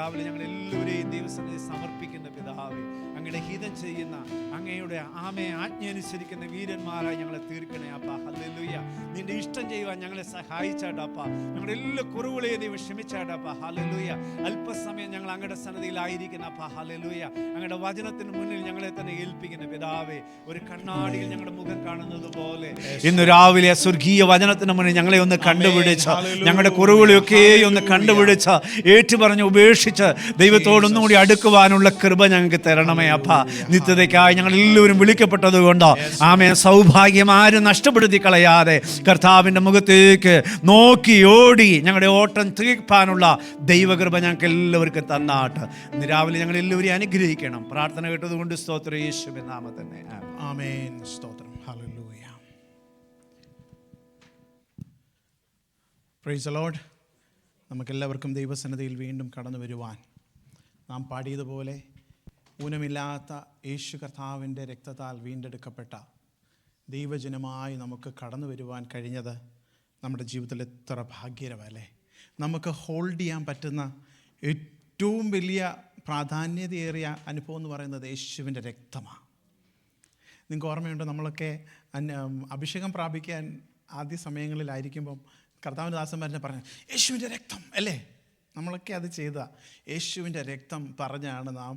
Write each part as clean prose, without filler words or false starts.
രാവിലെ ഞങ്ങൾ എല്ലാവരെയും ദൈവസന്നിധി സമർപ്പിക്കുന്ന പിതാവേ, അങ്ങയുടെ ഹിതം ചെയ്യുന്ന അങ്ങയുടെ ആജ്ഞ അനുസരിക്കുന്ന വീരന്മാരായി ഞങ്ങളെ തീർക്കണേ അപ്പ. ഹല്ലേലൂയ. നിന്റെ ഇഷ്ടം ചെയ്യുവാൻ ഞങ്ങളെ സഹായിച്ചാട്ടപ്പ. ഞങ്ങളുടെ എല്ലാ കുറവുകളെയും ദൈവം ക്ഷമിച്ചാട്ടപ്പ. ഹല്ലേലൂയ. അല്പസമയം ഞങ്ങൾ അങ്ങയുടെ സന്നിധിയിലായിരിക്കുന്ന അപ്പ. ഹല്ലേലൂയ. അങ്ങയുടെ വചനത്തിന് മുന്നിൽ ഞങ്ങളെ തന്നെ ഏൽപ്പിക്കുന്ന പിതാവേ, ഒരു കണ്ണാടിയിൽ ഞങ്ങളുടെ മുഖം കാണുന്നത് പോലെ ഇന്ന് രാവിലെ സ്വർഗീയ വചനത്തിന് മുന്നിൽ ഞങ്ങളെ ഒന്ന് കണ്ടുപിടിച്ച, ഞങ്ങളുടെ കുറവുകളെയൊക്കെ ഒന്ന് കണ്ടുപിടിച്ച, ഏറ്റുപറഞ്ഞ് ഉപേക്ഷിച്ച് ദൈവത്തോടൊന്നും കൂടി അടുക്കുവാനുള്ള കൃപ ഞങ്ങൾക്ക് തരണമേ അപ്പ. നിത്യതയ്ക്കായി ഞങ്ങൾ എല്ലാവരും വിളിക്കപ്പെട്ടത് കൊണ്ട് ആമേൻ, സൗഭാഗ്യം ആരും നഷ്ടപ്പെടുത്തി കളയാതെ കർത്താവിൻ്റെ മുഖത്തേക്ക് നോക്കി ഓടി ഞങ്ങളുടെ ഓട്ടം തീർപ്പാനുള്ള ദൈവകൃപ ഞങ്ങൾക്ക് എല്ലാവർക്കും തന്നാട്ട്. ഇന്ന് രാവിലെ ഞങ്ങൾ എല്ലാവരെയും അനുഗ്രഹിക്കണം. പ്രാർത്ഥന കേട്ടതുകൊണ്ട് സ്തോത്രം, യേശുവിൻ നാമത്തിൽ തന്നെ ആമേൻ. സ്തോത്രം. ഹല്ലേലൂയ. Praise the Lord. നമുക്കെല്ലാവർക്കും ദൈവസന്നിധിയിൽ വീണ്ടും കടന്നു വരുവാൻ നാം പാടിയതുപോലെ ഊനമില്ലാത്ത യേശു കർത്താവിൻ്റെ രക്തത്താൽ വീണ്ടെടുക്കപ്പെട്ട ദൈവജനമായി നമുക്ക് കടന്നു വരുവാൻ കഴിഞ്ഞത് നമ്മുടെ ജീവിതത്തിൽ എത്ര ഭാഗ്യകരമല്ലേ. നമുക്ക് ഹോൾഡ് ചെയ്യാൻ പറ്റുന്ന ഏറ്റവും വലിയ പ്രാധാന്യതയേറിയ അനുഭവം എന്ന് പറയുന്നത് യേശുവിൻ്റെ രക്തമാണ്. നിങ്ങൾക്ക് ഓർമ്മയുണ്ട്, നമ്മളൊക്കെ അഭിഷേകം പ്രാപിക്കാൻ ആദ്യ സമയങ്ങളിലായിരിക്കുമ്പം കർത്താവിൻ്റെ ദാസന്മാരെ പറഞ്ഞു യേശുവിൻ്റെ രക്തം അല്ലേ. നമ്മളൊക്കെ അത് ചെയ്ത യേശുവിൻ്റെ രക്തം പറഞ്ഞാണ് നാം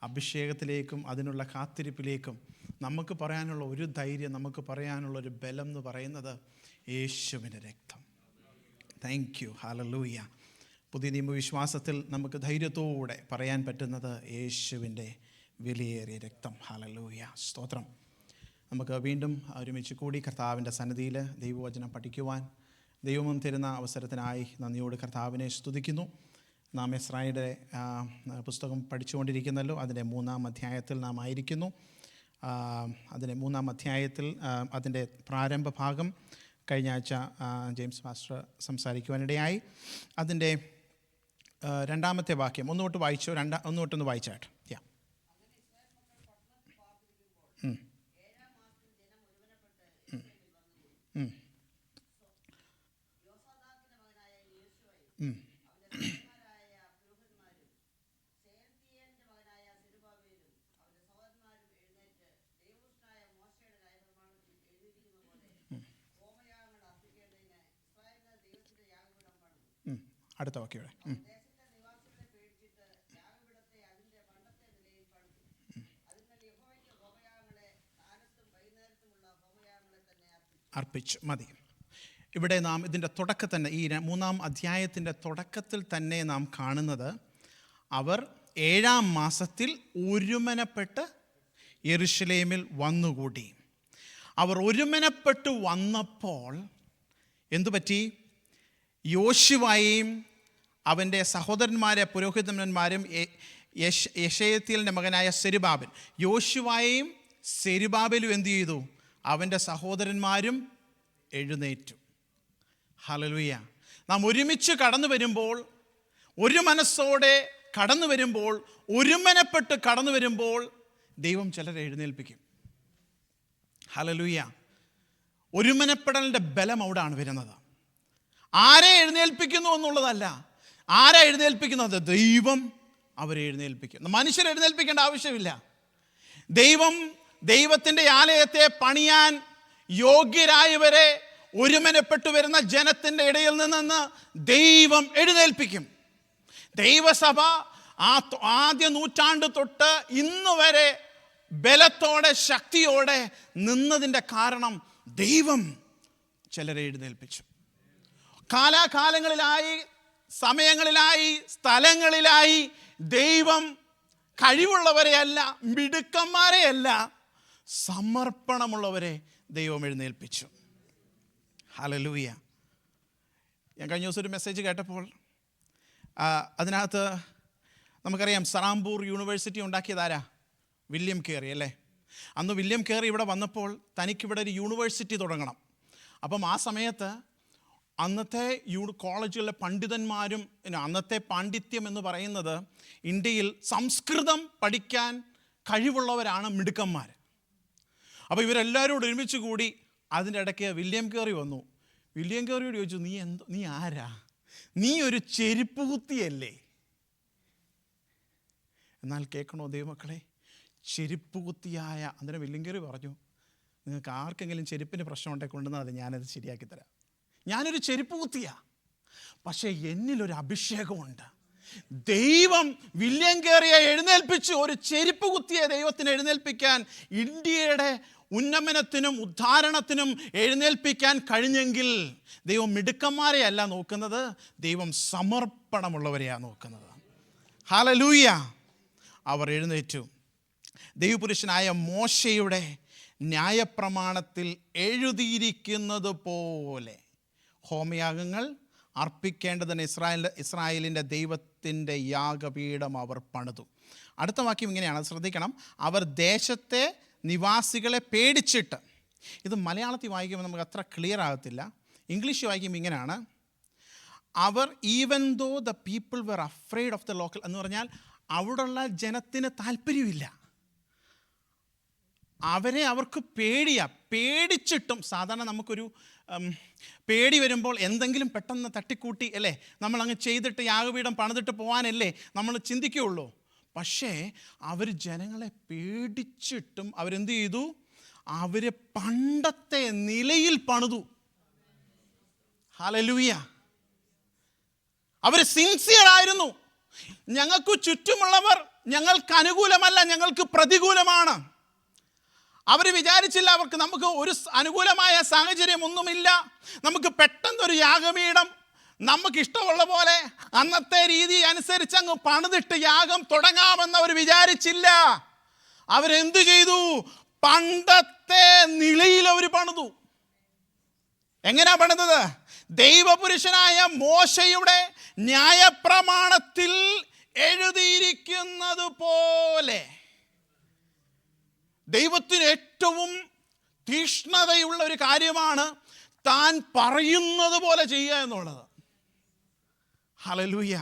അഭിഷേകത്തിലേക്കും അതിനുള്ള കാത്തിരിപ്പിലേക്കും നമുക്ക് പറയാനുള്ള ഒരു ധൈര്യം, നമുക്ക് പറയാനുള്ള ഒരു ബലം എന്ന് പറയുന്നത് യേശുവിൻ്റെ രക്തം. Thank you. ഹല്ലേലൂയ. പുതിയ നിയമവിശ്വാസത്തിൽ നമുക്ക് ധൈര്യത്തോടെ പറയാൻ പറ്റുന്നത് യേശുവിൻ്റെ വിലയേറിയ രക്തം. ഹല്ലേലൂയ. സ്തോത്രം. നമുക്ക് വീണ്ടും ഒരുമിച്ച് കൂടി കർത്താവിൻ്റെ സന്നിധിയിൽ ദൈവവചനം പഠിക്കുവാൻ ദൈവം തരുന്ന അവസരത്തിനായി നന്ദിയോട് കർത്താവിനെ സ്തുതിക്കുന്നു. നാം എസ്രായുടെ പുസ്തകം പഠിച്ചുകൊണ്ടിരിക്കുന്നല്ലോ. അതിൻ്റെ 3-ാം അധ്യായത്തിൽ നാം ആയിരിക്കുന്നു. അതിൻ്റെ 3-ാം അധ്യായത്തിൽ അതിൻ്റെ പ്രാരംഭ ഭാഗം കഴിഞ്ഞ ആഴ്ച ജെയിംസ് മാസ്റ്റർ സംസാരിക്കുവാനിടയായി. അതിൻ്റെ 2-ാമത്തെ വാക്യം ഒന്നുതൊട്ട് വായിച്ചോ. ഒന്നുതൊട്ടൊന്ന് വായിച്ചായിട്ട്. അടുത്ത വാക്യം. അർപ്പിച്ചു മതി. ഇവിടെ നാം ഇതിൻ്റെ തുടക്കത്തിൽ തന്നെ, ഈ 3-ാം അധ്യായത്തിൻ്റെ തുടക്കത്തിൽ തന്നെ നാം കാണുന്നത്, അവർ 7-ാം മാസത്തിൽ ഒരുമനപ്പെട്ട് യെരുശലേമിൽ വന്നുകൂടി. അവർ ഒരുമനപ്പെട്ട് വന്നപ്പോൾ എന്തുപറ്റി? യോശുവയും അവൻ്റെ സഹോദരന്മാരെ പുരോഹിതന്മാരും യെശയത്തിയലിൻ്റെ മകനായ സെരുബാബേൽ, യോശുവയും സെരുബാബേലും എന്തു ചെയ്തു? അവൻ്റെ സഹോദരന്മാരും എഴുന്നേറ്റു. ഹല്ലേലൂയ. നാം ഒരുമിച്ച് കടന്നു വരുമ്പോൾ, ഒരു മനസ്സോടെ കടന്നു വരുമ്പോൾ, ഒരുമനപ്പെട്ട് കടന്നു വരുമ്പോൾ ദൈവം ചിലരെ എഴുന്നേൽപ്പിക്കും. ഹല്ലേലൂയ. ഒരുമനപ്പെടലിൻ്റെ ബലം അവിടെയാണ് വരുന്നത്. ആരെ എഴുന്നേൽപ്പിക്കുന്നു എന്നുള്ളതല്ല, ആരെ എഴുന്നേൽപ്പിക്കുന്നത്? ദൈവം അവരെ എഴുന്നേൽപ്പിക്കും. മനുഷ്യർ എഴുന്നേൽപ്പിക്കേണ്ട ആവശ്യമില്ല. ദൈവത്തിൻ്റെ ആലയത്തെ പണിയാൻ യോഗ്യരായവരെ, ഒരുമനപ്പെട്ടു വരുന്ന ജനത്തിൻ്റെ ഇടയിൽ നിന്ന് ദൈവം എഴുന്നേൽപ്പിക്കും. ദൈവസഭ ആദ്യ നൂറ്റാണ്ട് തൊട്ട് ഇന്ന് വരെ ബലത്തോടെ ശക്തിയോടെ നിന്നതിൻ്റെ കാരണം ദൈവം ചിലരെ എഴുന്നേൽപ്പിച്ചു. കാലാകാലങ്ങളിലായി, സമയങ്ങളിലായി, സ്ഥലങ്ങളിലായി ദൈവം കഴിവുള്ളവരെയല്ല, മിടുക്കന്മാരെയല്ല, സമർപ്പണമുള്ളവരെ ദൈവം എഴുന്നേൽപ്പിച്ചു. ഹല്ലേലൂയ. ഞാൻ കഴിഞ്ഞ ദിവസം ഒരു മെസ്സേജ് കേട്ടപ്പോൾ അതിനകത്ത് നമുക്കറിയാം, സറാംപൂർ യൂണിവേഴ്സിറ്റി ഉണ്ടാക്കിയതാരാ? വില്യം കേറി അല്ലേ. അന്ന് വില്യം കേറി ഇവിടെ വന്നപ്പോൾ തനിക്കിവിടെ ഒരു യൂണിവേഴ്സിറ്റി തുടങ്ങണം. അപ്പം ആ സമയത്ത് അന്നത്തെ കോളേജുകളിലെ പണ്ഡിതന്മാരും, അന്നത്തെ പാണ്ഡിത്യം എന്ന് പറയുന്നത് ഇന്ത്യയിൽ സംസ്കൃതം പഠിക്കാൻ കഴിവുള്ളവരാണ് മിടുക്കന്മാർ. അപ്പോൾ ഇവരെല്ലാവരും കൂടെ ഒരുമിച്ച് കൂടി. അതിൻ്റെ ഇടയ്ക്ക് വില്യം കേറി വന്നു. വില്യം കേറിയോട് ചോദിച്ചു, നീ ആരാ? നീ ഒരു ചെരുപ്പ് കുത്തിയല്ലേ? എന്നാൽ കേൾക്കണോ ദൈവമക്കളെ, ചെരുപ്പ് കുത്തിയായ അന്നേരം വില്ലിങ്കേറി പറഞ്ഞു, നിങ്ങൾക്ക് ആർക്കെങ്കിലും ചെരുപ്പിന് പ്രശ്നം ഉണ്ടെങ്കിൽ കൊണ്ടുവന്നാൽ ഞാനത് ശരിയാക്കി തരാം. ഞാനൊരു ചെരുപ്പ് കുത്തിയാ, പക്ഷേ എന്നിലൊരു അഭിഷേകമുണ്ട്. ദൈവം വില്യങ്കേറിയെ എഴുന്നേൽപ്പിച്ചു. ഒരു ചെരുപ്പ് കുത്തിയ ദൈവത്തിന് എഴുന്നേൽപ്പിക്കാൻ, ഇന്ത്യയുടെ ഉന്നമനത്തിനും ഉദ്ധാരണത്തിനും എഴുന്നേൽപ്പിക്കാൻ കഴിഞ്ഞെങ്കിൽ ദൈവം മിടുക്കന്മാരെ അല്ല നോക്കുന്നത്, ദൈവം സമർപ്പണമുള്ളവരെയാണ് നോക്കുന്നത്. ഹല്ലേലൂയ. അവർ എഴുന്നേറ്റു. ദൈവപുരുഷനായ മോശയുടെ ന്യായപ്രമാണത്തിൽ എഴുതിയിരിക്കുന്നത് പോലെ ഹോമയാഗങ്ങൾ അർപ്പിക്കേണ്ടതിന് ഇസ്രായേലിൻ്റെ ദൈവത്തിൻ്റെ യാഗപീഠം അവർ പണിതു. അടുത്ത വാക്യം ഇങ്ങനെയാണ്, ശ്രദ്ധിക്കണം. അവർ ദേശത്തെ നിവാസികളെ പേടിച്ചിട്ട്, ഇത് മലയാളത്തിൽ വായിക്കുമ്പോൾ നമുക്ക് അത്ര ക്ലിയർ ആകത്തില്ല, ഇംഗ്ലീഷ് വായിക്കുമ്പോൾ ഇങ്ങനെയാണ്, അവർ even though the people were afraid of the local, എന്ന് പറഞ്ഞാൽ അവിടെയുള്ള ജനത്തിന് താല്പര്യമില്ല, അവർക്ക് പേടിച്ചിട്ടും. സാധാരണ നമുക്കൊരു പേടി വരുമ്പോൾ എന്തെങ്കിലും പെട്ടെന്ന് തട്ടിക്കൂട്ടി അല്ലേ നമ്മളങ്ങ് ചെയ്തിട്ട് യാഗപീഠം പണിതിട്ട് പോകാനല്ലേ നമ്മൾ ചിന്തിക്കുകയുള്ളൂ. പക്ഷേ അവർ ജനങ്ങളെ പേടിച്ചിട്ടും അവരെന്ത് ചെയ്തു? അവർ പണ്ടത്തെ നിലയിൽ പണിതു. ഹല്ലേലൂയ. അവർ സിൻസിയർ ആയിരുന്നു. ഞങ്ങൾക്ക് ചുറ്റുമുള്ളവർ ഞങ്ങൾക്ക് അനുകൂലമല്ല, ഞങ്ങൾക്ക് പ്രതികൂലമാണ്. അവർ വിചാരിച്ചില്ല നമുക്ക് ഒരു അനുകൂലമായ സാഹചര്യം ഒന്നുമില്ല, നമുക്ക് പെട്ടെന്നൊരു യാഗപീഠം നമുക്കിഷ്ടമുള്ള പോലെ അന്നത്തെ രീതി അനുസരിച്ച് അങ്ങ് പണിതിട്ട് യാഗം തുടങ്ങാമെന്ന് അവർ വിചാരിച്ചില്ല. അവരെന്തു ചെയ്തു? പണ്ടത്തെ നിലയിൽ അവർ പണിതു. എങ്ങനെയാ പണിതത്? ദൈവപുരുഷനായ മോശയുടെ ന്യായപ്രമാണത്തിൽ എഴുതിയിരിക്കുന്നത് പോലെ. ദൈവത്തിന് ഏറ്റവും തീക്ഷ്ണതയുള്ള ഒരു കാര്യമാണ് താൻ പറയുന്നത് പോലെ ചെയ്യുക എന്നുള്ളത്. ഹല്ലേലൂയ.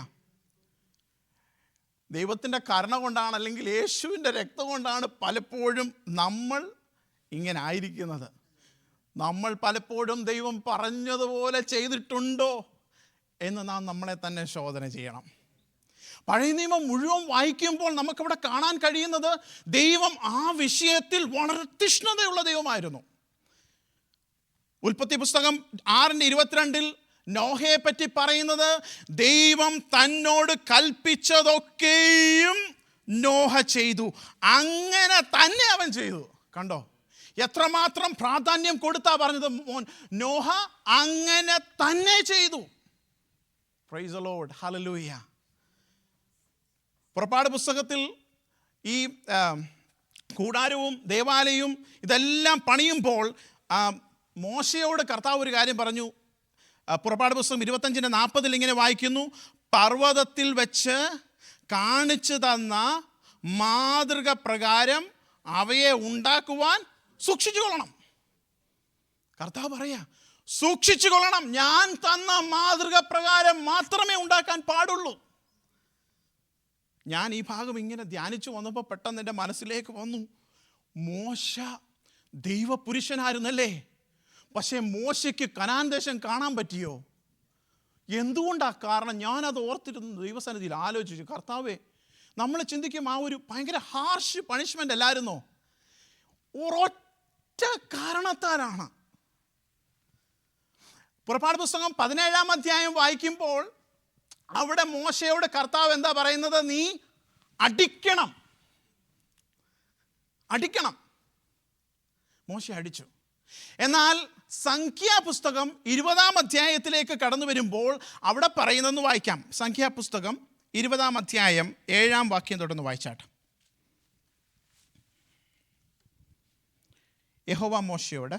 ദൈവത്തിൻ്റെ കരുണ കൊണ്ടാണ്, അല്ലെങ്കിൽ യേശുവിൻ്റെ രക്തം കൊണ്ടാണ് പലപ്പോഴും നമ്മൾ ഇങ്ങനെ ആയിരിക്കുന്നത്. നമ്മൾ പലപ്പോഴും ദൈവം പറഞ്ഞതുപോലെ ചെയ്തിട്ടുണ്ടോ എന്ന് നാം നമ്മളെ തന്നെ ശോധന ചെയ്യണം. പഴയ നിയമം മുഴുവൻ വായിക്കുമ്പോൾ നമുക്കവിടെ കാണാൻ കഴിയുന്നത് ദൈവം ആ വിഷയത്തിൽ വളരെ തീക്ഷ്ണതയുള്ള ദൈവമായിരുന്നു. ഉൽപ്പത്തി പുസ്തകം 6:22 നോഹയെ പറ്റി പറയുന്നത്, ദൈവം തന്നോട് കൽപ്പിച്ചതൊക്കെയും നോഹ ചെയ്തു. അങ്ങനെ തന്നെ അവൻ ചെയ്തു. കണ്ടോ എത്രമാത്രം പ്രാധാന്യം കൊടുത്താ പറഞ്ഞത്? നോഹ അങ്ങനെ തന്നെ ചെയ്തു. Praise the Lord. ഹല്ലേലൂയ. പുറപ്പാട് പുസ്തകത്തിൽ ഈ കൂടാരവും ദേവാലയവും ഇതെല്ലാം പണിയുമ്പോൾ മോശയോട് കർത്താവ് ഒരു കാര്യം പറഞ്ഞു. പുറപ്പാട് പുസ്തകം 25:40 ഇങ്ങനെ വായിക്കുന്നു, പർവ്വതത്തിൽ വെച്ച് കാണിച്ചു തന്ന മാതൃക പ്രകാരം അവയെ ഉണ്ടാക്കുവാൻ സൂക്ഷിച്ചു കൊള്ളണം. കർത്താവ് പറയാ, സൂക്ഷിച്ചു കൊള്ളണം, ഞാൻ തന്ന മാതൃക പ്രകാരം മാത്രമേ ഉണ്ടാക്കാൻ പാടുള്ളൂ. ഞാൻ ഈ ഭാഗം ഇങ്ങനെ ധ്യാനിച്ചു വന്നപ്പോൾ പെട്ടെന്ന് എൻ്റെ മനസ്സിലേക്ക് വന്നു, മോശ ദൈവപുരുഷനായിരുന്നല്ലേ, പക്ഷേ മോശയ്ക്ക് കനാൻ ദേശം കാണാൻ പറ്റിയോ? എന്തുകൊണ്ടാ കാരണം? ഞാനത് ഓർത്തിരുന്നു ദൈവസന്നിധിയിൽ ആലോചിച്ചു. കർത്താവേ, നമ്മൾ ചിന്തിക്കും ആ ഒരു ഭയങ്കര ഹാർഷ് പണിഷ്മെൻ്റ് അല്ലായിരുന്നോ? ഒരൊറ്റ കാരണത്താലാണ്. പുറപ്പാട് പുസ്തകം 17-ാം അധ്യായം വായിക്കുമ്പോൾ അവിടെ മോശയോട് കർത്താവ് എന്താ പറയുന്നത്? നീ അടിക്കണം. മോശ അടിച്ചു. എന്നാൽ സംഖ്യാപുസ്തകം 20-ാം അധ്യായത്തിലേക്ക് കടന്നു വരുമ്പോൾ അവിടെ പറയുന്നതെന്ന് വായിക്കാം. സംഖ്യാപുസ്തകം 20-ാം അധ്യായം 7-ാം വാക്യം തൊട്ടൊന്ന് വായിച്ചാട്ടെ. യഹോവ മോശയോട്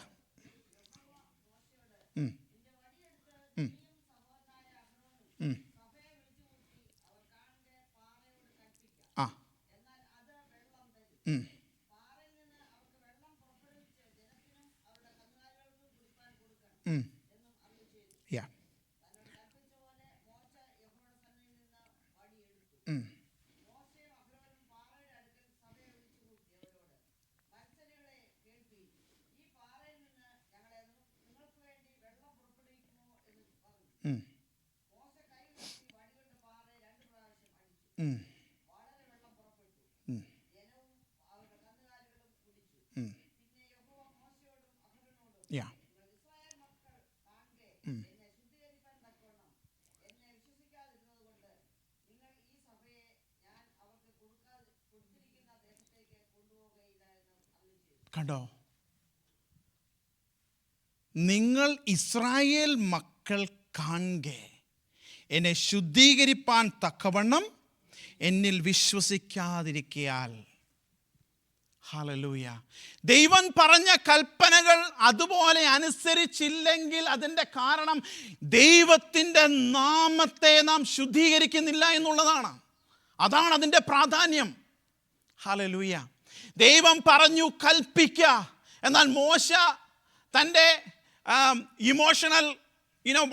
കണ്ടോ, നിങ്ങൾ ഇസ്രായേൽ മക്കൾ കാൺകെ എന്നെ ശുദ്ധീകരിപ്പാൻ തക്കവണ്ണം എന്നിൽ വിശ്വസിക്കാതിരിക്കയാൽ. ഹല്ലേലൂയ. ദൈവം പറഞ്ഞ കൽപ്പനകൾ അതുപോലെ അനുസരിച്ചില്ലെങ്കിൽ അതിൻ്റെ കാരണം ദൈവത്തിൻ്റെ നാമത്തെ നാം ശുദ്ധീകരിക്കുന്നില്ല എന്നുള്ളതാണ്. അതാണ് അതിൻ്റെ പ്രാധാന്യം. ഹല്ലേലൂയ. ദൈവം പറഞ്ഞു കൽപ്പിക്കുക, എന്നാൽ മോശ തൻ്റെ ഇമോഷണൽ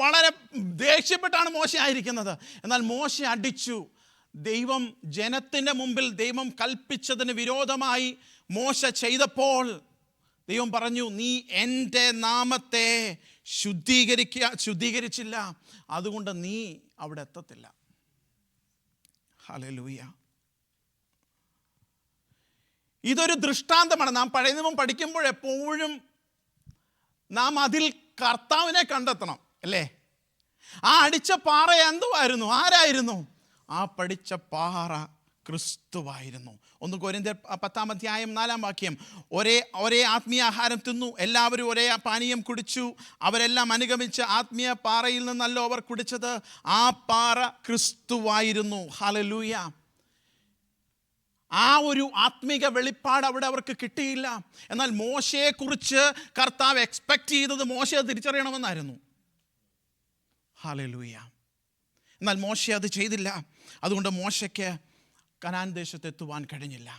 വളരെ ദേഷ്യപ്പെട്ടാണ് മോശ ആയിരിക്കുന്നത്. എന്നാൽ മോശ അടിച്ചു. ദൈവം ജനത്തിൻ്റെ മുമ്പിൽ ദൈവം കൽപ്പിച്ചതിന് വിരോധമായി മോശ ചെയ്തപ്പോൾ ദൈവം പറഞ്ഞു, നീ എൻ്റെ നാമത്തെ ശുദ്ധീകരിച്ചില്ല, അതുകൊണ്ട് നീ അവിടെ എത്തത്തില്ല. ഹല്ലേലൂയ. ഇതൊരു ദൃഷ്ടാന്തമാണ്. നാം പഴയ നിയമം പഠിക്കുമ്പോൾ എപ്പോഴും നാം അതിൽ കർത്താവിനെ കണ്ടെത്തണം, അല്ലേ? ആ അടിച്ച പാറ എന്തുവായിരുന്നു? ആരായിരുന്നു? ആ പഠിച്ച പാറ ക്രിസ്തുവായിരുന്നു. 1 കൊരിന്ത്യർ 10:4 ഒരേ ആത്മീയ ആഹാരം തിന്നു, എല്ലാവരും ഒരേ പാനീയം കുടിച്ചു, അവരെല്ലാം അനുഗമിച്ച് ആത്മീയ പാറയിൽ നിന്നല്ലോ അവർ കുടിച്ചത്, ആ പാറ ക്രിസ്തുവായിരുന്നു. ഹല്ലേലൂയ. ആ ഒരു ആത്മീക വെളിപ്പാട് അവിടെ അവർക്ക് കിട്ടിയില്ല. എന്നാൽ മോശയെക്കുറിച്ച് കർത്താവ് എക്സ്പെക്റ്റ് ചെയ്തത് മോശയെ തിരിച്ചറിയണമെന്നായിരുന്നു. ഹല്ലേലൂയ. എന്നാൽ മോശ അത് ചെയ്തില്ല. അതുകൊണ്ട് മോശയ്ക്ക് കനാൻ ദേശത്തെത്തുവാൻ കഴിഞ്ഞില്ല.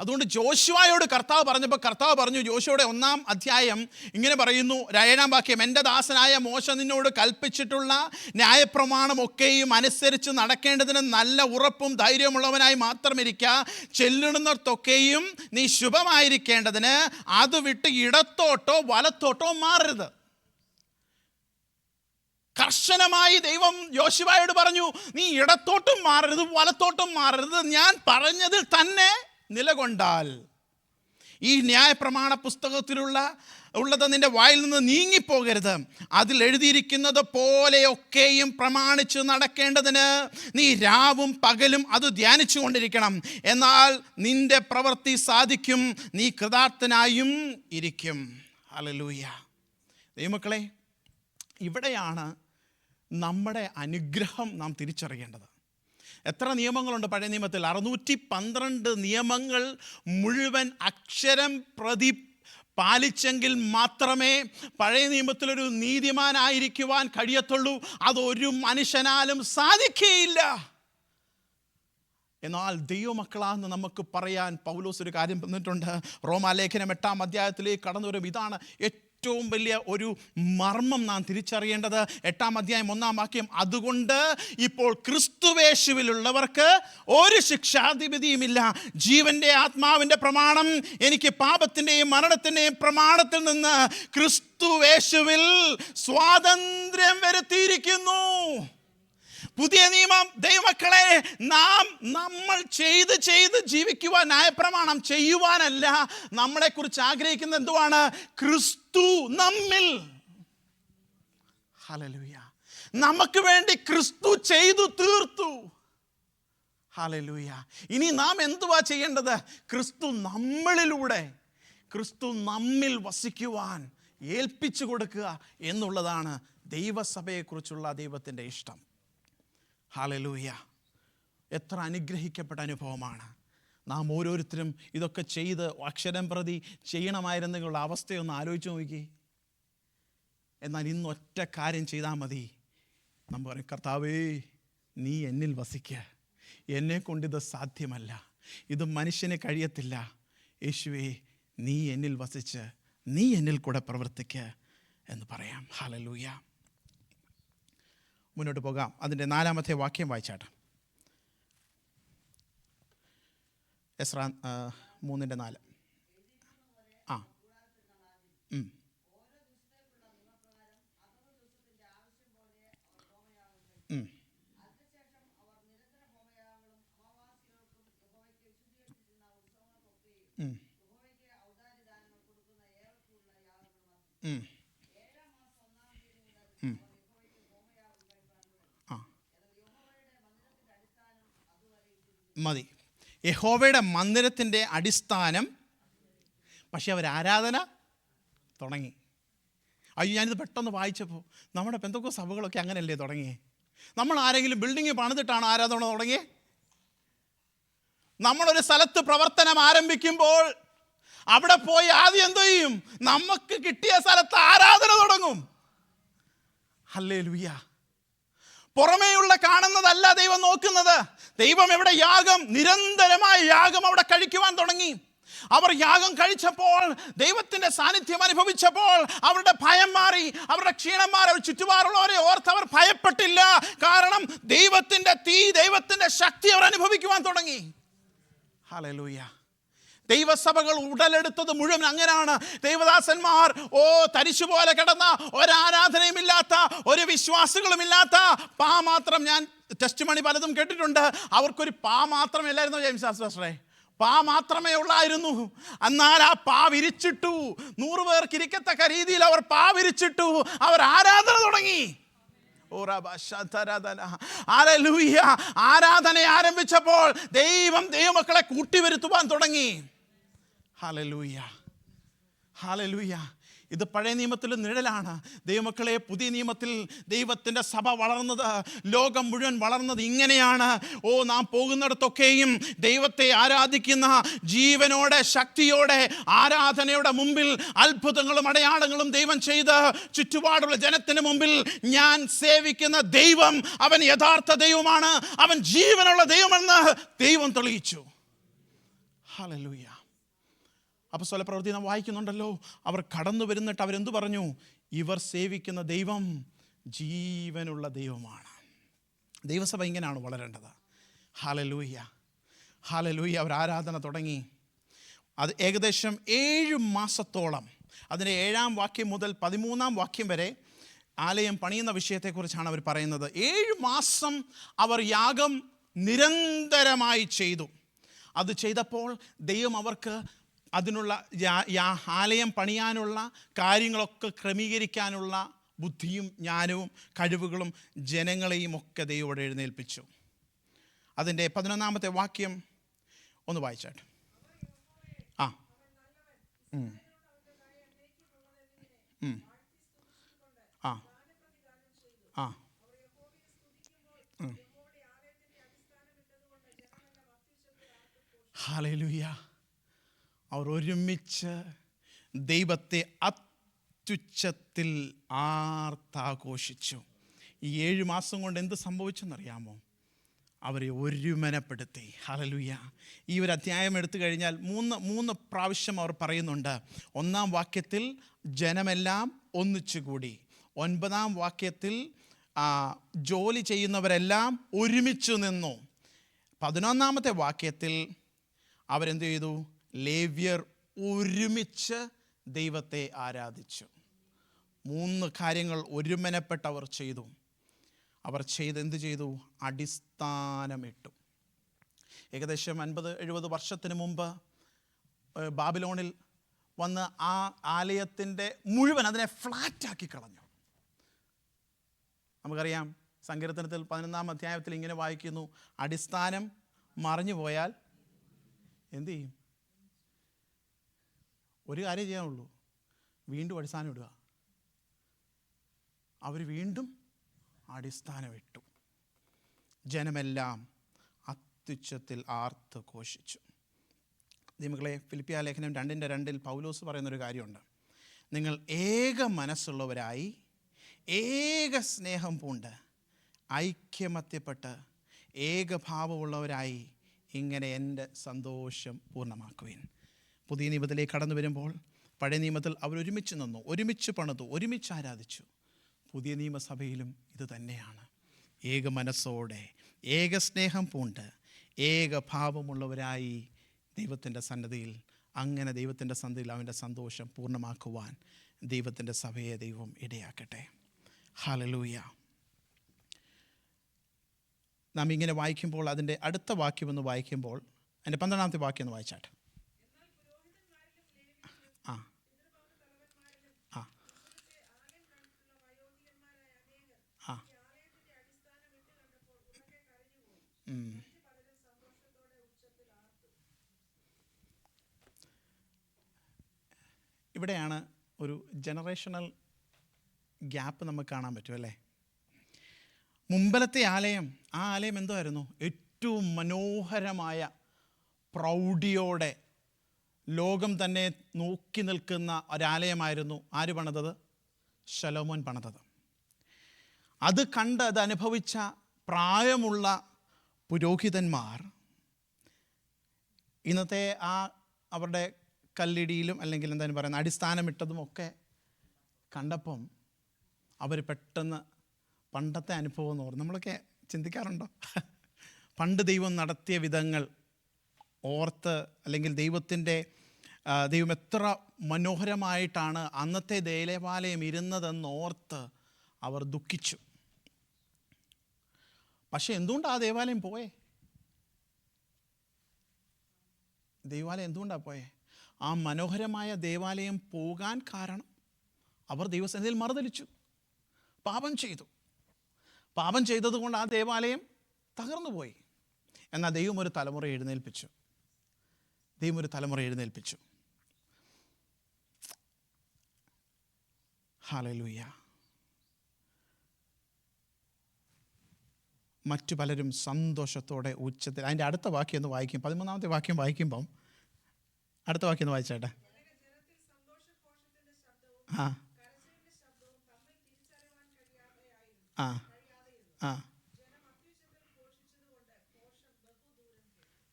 അതുകൊണ്ട് ജോശുവയോട് കർത്താവ് പറഞ്ഞപ്പോൾ കർത്താവ് പറഞ്ഞു, ജോശുവയുടെ 1-ാം അധ്യായം ഇങ്ങനെ പറയുന്നു, 7-ാം വാക്യം, എൻ്റെ ദാസനായ മോശ നിന്നോട് കൽപ്പിച്ചിട്ടുള്ള ന്യായപ്രമാണമൊക്കെയും അനുസരിച്ച് നടക്കേണ്ടതിന് നല്ല ഉറപ്പും ധൈര്യമുള്ളവനായി മാത്രമിരിക്കുക. ചെല്ലുന്നിടത്തൊക്കെയും നീ ശുഭമായിരിക്കേണ്ടതിന് അത് വിട്ട് ഇടത്തോട്ടോ വലത്തോട്ടോ മാറരുത്. കർശനമായി ദൈവം യോശുവയോട് പറഞ്ഞു, നീ ഇടത്തോട്ടും മാറരുത് വലത്തോട്ടും മാറരുത്, ഞാൻ പറഞ്ഞതിൽ തന്നെ നിലകൊണ്ടാൽ ഈ ന്യായപ്രമാണ പുസ്തകത്തിലുള്ളത് നിന്റെ വായിൽ നിന്ന് നീങ്ങിപ്പോകരുത്. അതിൽ എഴുതിയിരിക്കുന്നത് പോലെയൊക്കെയും പ്രമാണിച്ച് നടക്കേണ്ടതിന് നീ രാവും പകലും അത് ധ്യാനിച്ചു കൊണ്ടിരിക്കണം. എന്നാൽ നിന്റെ പ്രവൃത്തി സാധിക്കും, നീ കൃതാർത്ഥനായും ഇരിക്കും. ഹല്ലേലൂയ. ദൈവമക്കളെ, ഇവിടെയാണ് നമ്മുടെ അനുഗ്രഹം നാം തിരിച്ചറിയേണ്ടത്. എത്ര നിയമങ്ങളുണ്ട് പഴയ നിയമത്തിൽ? 612 നിയമങ്ങൾ മുഴുവൻ അക്ഷരം പ്രതി പാലിച്ചെങ്കിൽ മാത്രമേ പഴയ നിയമത്തിലൊരു നീതിമാനായിരിക്കുവാൻ കഴിയത്തുള്ളൂ. അതൊരു മനുഷ്യനാലും സാധിക്കുകയില്ല. എന്നാൽ ദൈവമക്കളാന്ന് നമുക്ക് പറയാൻ പൗലോസ് ഒരു കാര്യം പറഞ്ഞിട്ടുണ്ട്. റോമാലേഖനം 8-ാം അധ്യായത്തിലേക്ക് കടന്നു വരും. ഇതാണ് ഏറ്റവും വലിയ ഒരു മർമ്മം നാം തിരിച്ചറിയേണ്ടത്. 8-ാം അധ്യായം 1-ാം വാക്യം, അതുകൊണ്ട് ഇപ്പോൾ ക്രിസ്തുവേശുവിലുള്ളവർക്ക് ഒരു ശിക്ഷാധിപതിയുമില്ല. ജീവന്റെ ആത്മാവിൻ്റെ പ്രമാണം എനിക്ക് പാപത്തിൻ്റെയും മരണത്തിൻ്റെയും പ്രമാണത്തിൽ നിന്ന് ക്രിസ്തുവേശുവിൽ സ്വാതന്ത്ര്യം വരുത്തിയിരിക്കുന്നു. പുതിയ നിയമം ദൈവമക്കളെ, നമ്മൾ ചെയ്ത് ജീവിക്കുവാൻ, ന്യായപ്രമാണം ചെയ്യുവാനല്ല നമ്മളെക്കുറിച്ച് ആഗ്രഹിക്കുന്നത് എന്തുവാണ്? ക്രിസ്തു നമ്മിൽ. ഹല്ലേലൂയ. നമുക്ക് വേണ്ടി ക്രിസ്തു ചെയ്തു തീർത്തു. ഹല്ലേലൂയ. ഇനി നാം എന്തുവാ ചെയ്യേണ്ടത്? ക്രിസ്തു നമ്മിൽ വസിക്കുവാൻ ഏൽപ്പിച്ചു കൊടുക്കുക എന്നുള്ളതാണ് ദൈവസഭയെക്കുറിച്ചുള്ള ദൈവത്തിൻ്റെ ഇഷ്ടം. ഹല്ലേലൂയ. എത്ര അനുഗ്രഹിക്കപ്പെട്ട അനുഭവമാണ്. നാം ഓരോരുത്തരും ഇതൊക്കെ ചെയ്ത് അക്ഷരം പ്രതി ചെയ്യണമായിരുന്നെങ്കിലുള്ള അവസ്ഥയൊന്ന് ആലോചിച്ച് നോക്കി. എന്നാൽ ഇന്ന് ഒറ്റ കാര്യം ചെയ്താൽ മതി. നമ്മൾ പറയും, കർത്താവേ നീ എന്നിൽ വസിക്കുക, എന്നെ കൊണ്ടിത് സാധ്യമല്ല, ഇത് മനുഷ്യന് കഴിയത്തില്ല. യേശുവേ നീ എന്നിൽ വസിച്ച് നീ എന്നിൽ കൂടെ പ്രവർത്തിക്കുക എന്ന് പറയാം. ഹല്ലേലൂയ. മുന്നോട്ട് പോകാം. അതിൻ്റെ 4-ാമത്തെ വാക്യം വായിച്ചാട്ടെ. എസ്രാ 3:4. ആ മതി. യഹോവയുടെ മന്ദിരത്തിൻ്റെ അടിസ്ഥാനം പക്ഷെ അവർ ആരാധന തുടങ്ങി. അയ്യോ, ഞാനിത് പെട്ടെന്ന് വായിച്ചപ്പോൾ നമ്മുടെ പെന്തക്കോസ്ത് സഭകളൊക്കെ അങ്ങനെയല്ലേ തുടങ്ങിയേ? നമ്മൾ ആരെങ്കിലും ബിൽഡിങ് പണിതിട്ടാണ് ആരാധന തുടങ്ങിയേ? നമ്മളൊരു സ്ഥലത്ത് പ്രവർത്തനം ആരംഭിക്കുമ്പോൾ അവിടെ പോയി ആദ്യം എന്തു ചെയ്യും? നമുക്ക് കിട്ടിയ സ്ഥലത്ത് ആരാധന തുടങ്ങും. ഹല്ലേലൂയ. പുറമേയുള്ള കാണുന്നതല്ല ദൈവം നോക്കുന്നത്. ദൈവം എവിടെ യാഗം, നിരന്തരമായ യാഗം അവിടെ കഴിക്കുവാൻ തുടങ്ങി. അവർ യാഗം കഴിച്ചപ്പോൾ, ദൈവത്തിൻ്റെ സാന്നിധ്യം അനുഭവിച്ചപ്പോൾ അവരുടെ ഭയം മാറി, അവരുടെ ക്ഷീണം മാറി. അവർ ചുറ്റുപാടുള്ളവരെ ഓർത്ത് അവർ ഭയപ്പെട്ടില്ല. കാരണം ദൈവത്തിൻ്റെ തീ, ദൈവത്തിൻ്റെ ശക്തി അവർ അനുഭവിക്കുവാൻ തുടങ്ങി. ഹല്ലേലൂയ. ദൈവസഭകൾ ഉടലെടുത്തത് മുഴുവൻ അങ്ങനെയാണ്. ദൈവദാസന്മാർ തരിശു പോലെ കിടന്ന, ഒരാരാധനയുമില്ലാത്ത, ഒരു വിശ്വാസികളുമില്ലാത്ത പാ മാത്രം. ഞാൻ ടെസ്റ്റ് മണി പലതും കേട്ടിട്ടുണ്ട്. അവർക്കൊരു പാ മാത്രമല്ലായിരുന്നു ജെയിംസ് ശാസ്ത്രേ, പാ മാത്രമേ ഉള്ളായിരുന്നു. എന്നാൽ ആ പാ വിരിച്ചിട്ടു. 100 പേർക്ക് ഇരിക്കത്തക്ക രീതിയിൽ അവർ പാ വിരിച്ചിട്ടു. അവർ ആരാധന തുടങ്ങി. ആരാധന ആരംഭിച്ചപ്പോൾ ദൈവമക്കളെ കൂട്ടിവരുത്തുവാൻ തുടങ്ങി. Hallelujah, hallelujah. ഇത് പഴയ നിയമത്തിൽ നിഴലാണ്. ദൈവമക്കളെ, പുതിയ നിയമത്തിൽ ദൈവത്തിൻ്റെ സഭ വളർന്നത്, ലോകം മുഴുവൻ വളർന്നത് ഇങ്ങനെയാണ്. നാം പോകുന്നിടത്തൊക്കെയും ദൈവത്തെ ആരാധിക്കുന്ന, ജീവനോടെ ശക്തിയോടെ ആരാധനയുടെ മുമ്പിൽ അത്ഭുതങ്ങളും അടയാളങ്ങളും ദൈവം ചെയ്ത് ചുറ്റുപാടുള്ള ജനത്തിന് മുമ്പിൽ ഞാൻ സേവിക്കുന്ന ദൈവം, അവൻ യഥാർത്ഥ ദൈവമാണ്, അവൻ ജീവനുള്ള ദൈവമെന്ന് ദൈവം തെളിയിച്ചു. ഹല്ലേലൂയ. അപ്പോസ്തല പ്രവൃത്തി നാം വായിക്കുന്നുണ്ടല്ലോ. അവർ കടന്നു വരുന്നിട്ട് അവരെന്തു പറഞ്ഞു? ഇവർ സേവിക്കുന്ന ദൈവം ജീവനുള്ള ദൈവമാണ്. ദൈവസഭ ഇങ്ങനെയാണ് വളരേണ്ടത്. Hallelujah, hallelujah. അവർ ആരാധന തുടങ്ങി. അത് ഏകദേശം 7 മാസത്തോളം, അതിൻ്റെ 7-ാം വാക്യം മുതൽ 13-ാം വാക്യം വരെ ആലയം പണിയുന്ന വിഷയത്തെക്കുറിച്ചാണ് അവർ പറയുന്നത്. 7 മാസം അവർ യാഗം നിരന്തരമായി ചെയ്തു. അത് ചെയ്തപ്പോൾ ദൈവം അവർക്ക് അതിനുള്ള ആലയം പണിയാനുള്ള കാര്യങ്ങളൊക്കെ ക്രമീകരിക്കാനുള്ള ബുദ്ധിയും ജ്ഞാനവും കഴിവുകളും ജനങ്ങളെയും ഒക്കെ ദൈവം എഴുന്നേൽപ്പിച്ചു. അതിൻ്റെ 11-ാമത്തെ വാക്യം ഒന്ന് വായിച്ചാട്ടെ. ആ ആ ആ ഹല്ലേലൂയ. അവർ ഒരുമിച്ച് ദൈവത്തെ അത്യുച്ചത്തിൽ ആർത്താഘോഷിച്ചു. ഈ 7 മാസം കൊണ്ട് എന്ത് സംഭവിച്ചെന്നറിയാമോ? അവരെ ഒരുമനപ്പെടുത്തി. ഹല്ലേലൂയ. ഈ ഒരു അധ്യായം എടുത്തു കഴിഞ്ഞാൽ മൂന്ന് പ്രാവശ്യം അവർ പറയുന്നുണ്ട്. 1-ാം വാക്യത്തിൽ ജനമെല്ലാം ഒന്നിച്ചുകൂടി. 9-ാം വാക്യത്തിൽ ജോലി ചെയ്യുന്നവരെല്ലാം ഒരുമിച്ച് നിന്നു. 11-ാമത്തെ വാക്യത്തിൽ അവരെന്ത് ചെയ്തു? ലേവ്യർ ഒരുമിച്ച് ദൈവത്തെ ആരാധിച്ചു. 3 കാര്യങ്ങൾ ഒരുമനപ്പെട്ടവർ ചെയ്തു. അവർ എന്ത് ചെയ്തു? അടിസ്ഥാനമിട്ടു. ഏകദേശം 50-70 വർഷത്തിന് മുമ്പ് ബാബിലോണിൽ വന്ന് ആ ആലയത്തിൻ്റെ മുഴുവൻ അതിനെ ഫ്ലാറ്റാക്കി കളഞ്ഞു. നമുക്കറിയാം, സങ്കീർത്തനത്തിൽ 11-ാം അധ്യായത്തിൽ ഇങ്ങനെ വായിക്കുന്നു, അടിസ്ഥാനം മറിഞ്ഞു പോയാൽ എന്തു ചെയ്യും? ഒരു കാര്യം ചെയ്യാനുള്ളൂ, വീണ്ടും അടിസ്ഥാനം ഇടുക. അവർ വീണ്ടും അടിസ്ഥാനം ഇട്ടു. ജനമെല്ലാം അത്യുച്ചത്തിൽ ആർത്ത് ഘോഷിച്ചു. ദൈവമക്കളെ, ഫിലിപ്പിയ ലേഖനം 2:2 പൗലോസ് പറയുന്നൊരു കാര്യമുണ്ട്. നിങ്ങൾ ഏക മനസ്സുള്ളവരായി, ഏക സ്നേഹം പൂണ്ട്, ഐക്യമത്യപ്പെട്ട്, ഏകഭാവമുള്ളവരായി ഇങ്ങനെ എൻ്റെ സന്തോഷം പൂർണ്ണമാക്കുവിൻ. പുതിയ നിയമത്തിലേക്ക് കടന്നു വരുമ്പോൾ പഴയ നിയമത്തിൽ അവർ ഒരുമിച്ച് നിന്നു, ഒരുമിച്ച് പണിതു, ഒരുമിച്ച് ആരാധിച്ചു. പുതിയ നിയമസഭയിലും ഇത് തന്നെയാണ്. ഏക മനസ്സോടെ, ഏക സ്നേഹം പൂണ്ട്, ഏകഭാവമുള്ളവരായി ദൈവത്തിൻ്റെ സന്നിധിയിൽ, അങ്ങനെ ദൈവത്തിൻ്റെ സന്നിധിയിൽ അവൻ്റെ സന്തോഷം പൂർണ്ണമാക്കുവാൻ ദൈവത്തിൻ്റെ സഭയെ ദൈവം ഇടയാക്കട്ടെ. ഹല്ലേലൂയ. നാം ഇങ്ങനെ വായിക്കുമ്പോൾ അതിൻ്റെ അടുത്ത വാക്യമൊന്ന് വായിക്കുമ്പോൾ അതിൻ്റെ 12-ാമത്തെ വാക്യം ഒന്ന് വായിച്ചാട്ടെ. ആ ആ ആ ഇവിടെയാണ് ഒരു ജനറേഷണൽ ഗ്യാപ്പ് നമുക്ക് കാണാൻ പറ്റും അല്ലേ. മുമ്പലത്തെ ആലയം, ആ ആലയം എന്തായിരുന്നു? ഏറ്റവും മനോഹരമായ പ്രൗഢിയോടെ ലോകം തന്നെ നോക്കി നിൽക്കുന്ന ഒരാലയമായിരുന്നു ആര് പണിതത്? ശലോമോൻ പണിതത്. അത് കണ്ട് അത് അനുഭവിച്ച പ്രായമുള്ള പുരോഹിതന്മാർ ഇന്നത്തെ ആ അവരുടെ കല്ലിടിയിലും അല്ലെങ്കിൽ എന്താണ് പറയുന്നത് അടിസ്ഥാനമിട്ടതുമൊക്കെ കണ്ടപ്പം അവർ പെട്ടെന്ന് പണ്ടത്തെ അനുഭവം എന്ന് പറഞ്ഞു. നമ്മളൊക്കെ ചിന്തിക്കാറുണ്ടോ? പണ്ട് ദൈവം നടത്തിയ വിധങ്ങൾ ഓർത്ത്, അല്ലെങ്കിൽ ദൈവം എത്ര മനോഹരമായിട്ടാണ് അന്നത്തെ ദേവാലയം ഇരുന്നതെന്ന് ഓർത്ത് അവർ ദുഃഖിച്ചു. പക്ഷെ എന്തുകൊണ്ടാണ് ആ ദേവാലയം പോയേ? എന്തുകൊണ്ടാണ് പോയേ? ആ മനോഹരമായ ദേവാലയം പോകാൻ കാരണം അവർ ദൈവസന്നിധിയിൽ മറുതലിച്ചു, പാപം ചെയ്തു. പാപം ചെയ്തതുകൊണ്ട് ആ ദേവാലയം തകർന്നു പോയി. എന്നാൽ ദൈവം ഒരു തലമുറ എഴുന്നേൽപ്പിച്ചു. ഹല്ലേലൂയ. മറ്റു പലരും സന്തോഷത്തോടെ ഉച്ചത്തിൽ, അതിൻ്റെ അടുത്ത വാക്യം ഒന്ന് വായിക്കും, 13-ാമത്തെ വാക്യം വായിക്കുമ്പം അടുത്ത വാക്യം ഒന്ന് വായിച്ചേട്ടെ. ആ ആ ആ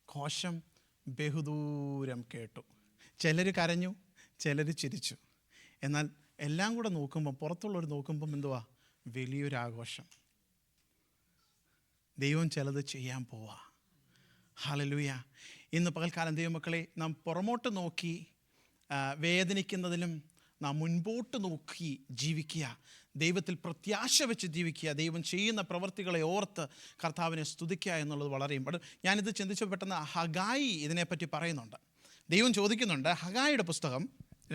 ഘോഷം ബഹുദൂരം കേട്ടു. ചിലർ കരഞ്ഞു, ചിലർ ചിരിച്ചു. എന്നാൽ എല്ലാം കൂടെ നോക്കുമ്പം, പുറത്തുള്ളവർ നോക്കുമ്പം എന്തുവാ? വലിയൊരാഘോഷം. ദൈവം ചിലത് ചെയ്യാൻ പോവാ. ഹല്ലേലൂയ. ഇന്ന് പകൽക്കാലം ദൈവമക്കളെ, നാം പുറമോട്ട് നോക്കി വേദനിക്കുന്നതിലും നാം മുൻപോട്ട് നോക്കി ജീവിക്കുക, ദൈവത്തിൽ പ്രത്യാശ വെച്ച് ജീവിക്കുക, ദൈവം ചെയ്യുന്ന പ്രവൃത്തികളെ ഓർത്ത് കർത്താവിനെ സ്തുതിക്കുക എന്നുള്ളത് വളരെ ഇമ്പോർട്ടൻ്റ്. ഞാനിത് ചിന്തിച്ചു പെട്ടെന്ന് ഹഗായി ഇതിനെപ്പറ്റി പറയുന്നുണ്ട്. ദൈവം ചോദിക്കുന്നുണ്ട്. ഹഗായിയുടെ പുസ്തകം